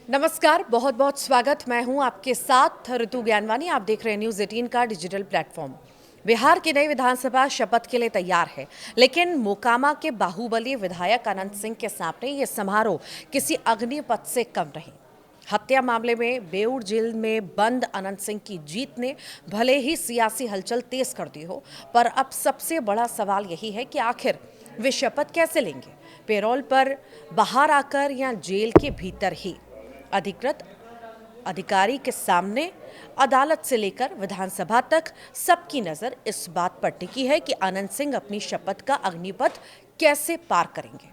नमस्कार, बहुत बहुत स्वागत। मैं हूं आपके साथ ऋतु ज्ञानवानी। आप देख रहे हैं न्यूज़ 18 का डिजिटल प्लेटफॉर्म। बिहार की नई विधानसभा शपथ के लिए तैयार है, लेकिन मोकामा के बाहुबली विधायक अनंत सिंह के सामने ये समारोह किसी अग्निपथ से कम नहीं। हत्या मामले में बेऊर जेल में बंद अनंत सिंह की जीत ने भले ही सियासी हलचल तेज कर दी हो, पर अब सबसे बड़ा सवाल यही है कि आखिर वे शपथ कैसे लेंगे, पेरोल पर बाहर आकर या जेल के भीतर ही। अधिकृत अधिकारी के सामने, अदालत से लेकर विधानसभा तक सबकी नजर इस बात पर टिकी है कि अनंत सिंह अपनी शपथ का अग्निपथ कैसे पार करेंगे।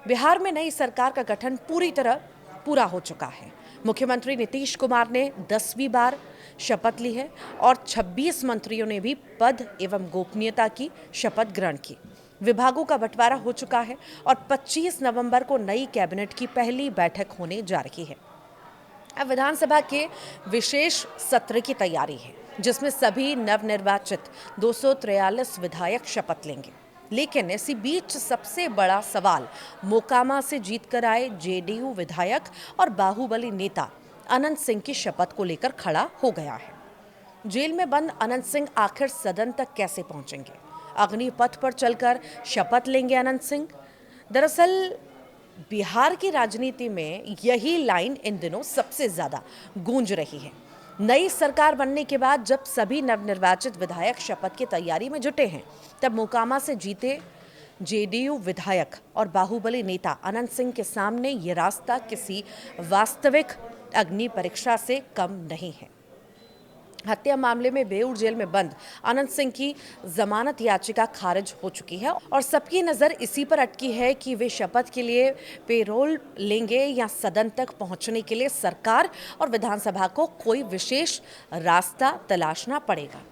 बिहार में नई सरकार का गठन पूरी तरह पूरा हो चुका है। मुख्यमंत्री नीतीश कुमार ने 10वीं बार शपथ ली है और 26 मंत्रियों ने भी पद एवं गोपनीयता की शपथ ग्रहण की। विभागों का बंटवारा हो चुका है और 25 नवंबर को नई कैबिनेट की पहली बैठक होने जा रही है। अब विधानसभा के विशेष सत्र की तैयारी है, जिसमें सभी नवनिर्वाचित 243 विधायक शपथ लेंगे। लेकिन इसी बीच सबसे बड़ा सवाल मोकामा से जीतकर आए जेडीयू विधायक और बाहुबली नेता अनंत सिंह की शपथ को लेकर खड़ा हो गया है। जेल में बंद अनंत सिंह आखिर सदन तक कैसे पहुंचेंगे? अग्निपथ पर चलकर शपथ लेंगे अनंत सिंह? दरअसल बिहार की राजनीति में यही लाइन इन दिनों सबसे ज्यादा गूंज रही है। नई सरकार बनने के बाद जब सभी नवनिर्वाचित विधायक शपथ की तैयारी में जुटे हैं, तब मोकामा से जीते जेडीयू विधायक और बाहुबली नेता अनंत सिंह के सामने ये रास्ता किसी वास्तविक अग्नि परीक्षा से कम नहीं है। हत्या मामले में बेऊर जेल में बंद अनंत सिंह की जमानत याचिका खारिज हो चुकी है और सबकी नजर इसी पर अटकी है कि वे शपथ के लिए पेरोल लेंगे या सदन तक पहुंचने के लिए सरकार और विधानसभा को कोई विशेष रास्ता तलाशना पड़ेगा।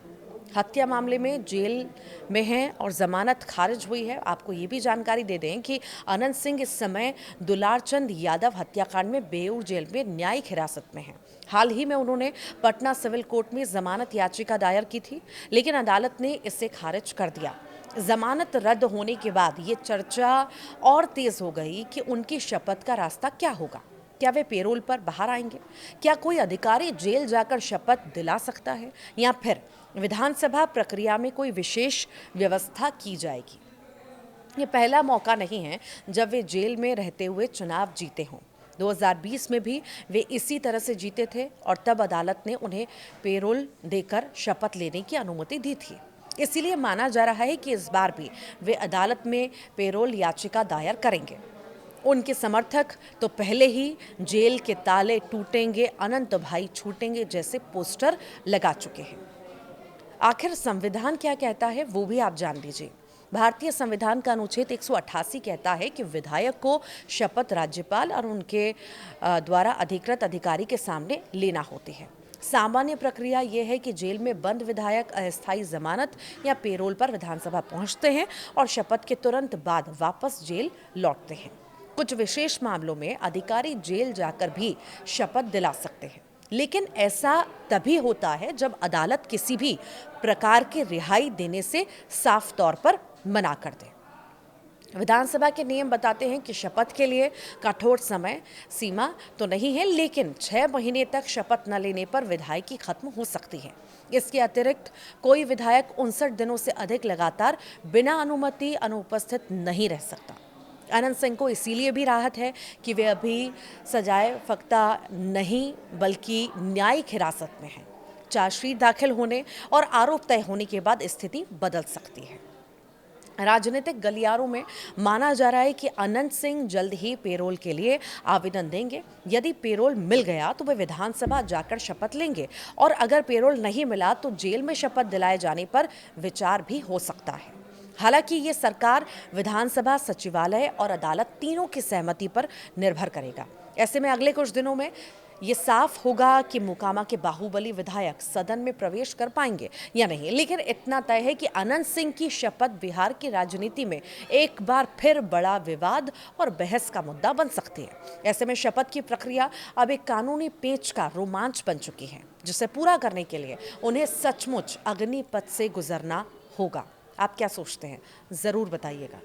हत्या मामले में जेल में हैं और जमानत खारिज हुई है। आपको ये भी जानकारी दे दें कि अनंत सिंह इस समय दुलारचंद यादव हत्याकांड में बेऊर जेल में न्यायिक हिरासत में हैं। हाल ही में उन्होंने पटना सिविल कोर्ट में जमानत याचिका दायर की थी, लेकिन अदालत ने इसे खारिज कर दिया। जमानत रद्द होने के बाद ये चर्चा और तेज हो गई कि उनकी शपथ का रास्ता क्या होगा। क्या वे पेरोल पर बाहर आएंगे? क्या कोई अधिकारी जेल जाकर शपथ दिला सकता है, या फिर विधानसभा प्रक्रिया में कोई विशेष व्यवस्था की जाएगी? ये पहला मौका नहीं है जब वे जेल में रहते हुए चुनाव जीते हों। 2020 में भी वे इसी तरह से जीते थे और तब अदालत ने उन्हें पेरोल देकर शपथ लेने की अनुमति दी थी। इसीलिए माना जा रहा है कि इस बार भी वे अदालत में पेरोल याचिका दायर करेंगे। उनके समर्थक तो पहले ही जेल के ताले टूटेंगे, अनंत भाई छूटेंगे जैसे पोस्टर लगा चुके हैं। आखिर संविधान क्या कहता है वो भी आप जान लीजिए। भारतीय संविधान का अनुच्छेद 188 कहता है कि विधायक को शपथ राज्यपाल और उनके द्वारा अधिकृत अधिकारी के सामने लेना होती है। सामान्य प्रक्रिया यह है कि जेल में बंद विधायक अस्थायी जमानत या पेरोल पर विधानसभा पहुंचते हैं और शपथ के तुरंत बाद वापस जेल लौटते हैं। कुछ विशेष मामलों में अधिकारी जेल जाकर भी शपथ दिला सकते हैं, लेकिन ऐसा तभी होता है जब अदालत किसी भी प्रकार की रिहाई देने से साफ तौर पर मना कर दे। विधानसभा के नियम बताते हैं कि शपथ के लिए कठोर समय सीमा तो नहीं है, लेकिन 6 महीने तक शपथ न लेने पर विधायकी खत्म हो सकती है। इसके अतिरिक्त कोई विधायक 59 दिनों से अधिक लगातार बिना अनुमति अनुपस्थित नहीं रह सकता। अनंत सिंह को इसीलिए भी राहत है कि वे अभी सजाए फक्ता नहीं बल्कि न्यायिक हिरासत में हैं। चार्जशीट दाखिल होने और आरोप तय होने के बाद स्थिति बदल सकती है। राजनीतिक गलियारों में माना जा रहा है कि अनंत सिंह जल्द ही पेरोल के लिए आवेदन देंगे। यदि पेरोल मिल गया तो वे विधानसभा जाकर शपथ लेंगे और अगर पेरोल नहीं मिला तो जेल में शपथ दिलाए जाने पर विचार भी हो सकता है। हालांकि ये सरकार, विधानसभा, सचिवालय और अदालत तीनों की सहमति पर निर्भर करेगा। ऐसे में अगले कुछ दिनों में ये साफ होगा कि मोकामा के बाहुबली विधायक सदन में प्रवेश कर पाएंगे या नहीं। लेकिन इतना तय है कि अनंत सिंह की शपथ बिहार की राजनीति में एक बार फिर बड़ा विवाद और बहस का मुद्दा बन सकती है। ऐसे में शपथ की प्रक्रिया अब एक कानूनी पेच का रोमांच बन चुकी है, जिसे पूरा करने के लिए उन्हें सचमुच अग्निपथ से गुजरना होगा। आप क्या सोचते हैं? ज़रूर बताइएगा।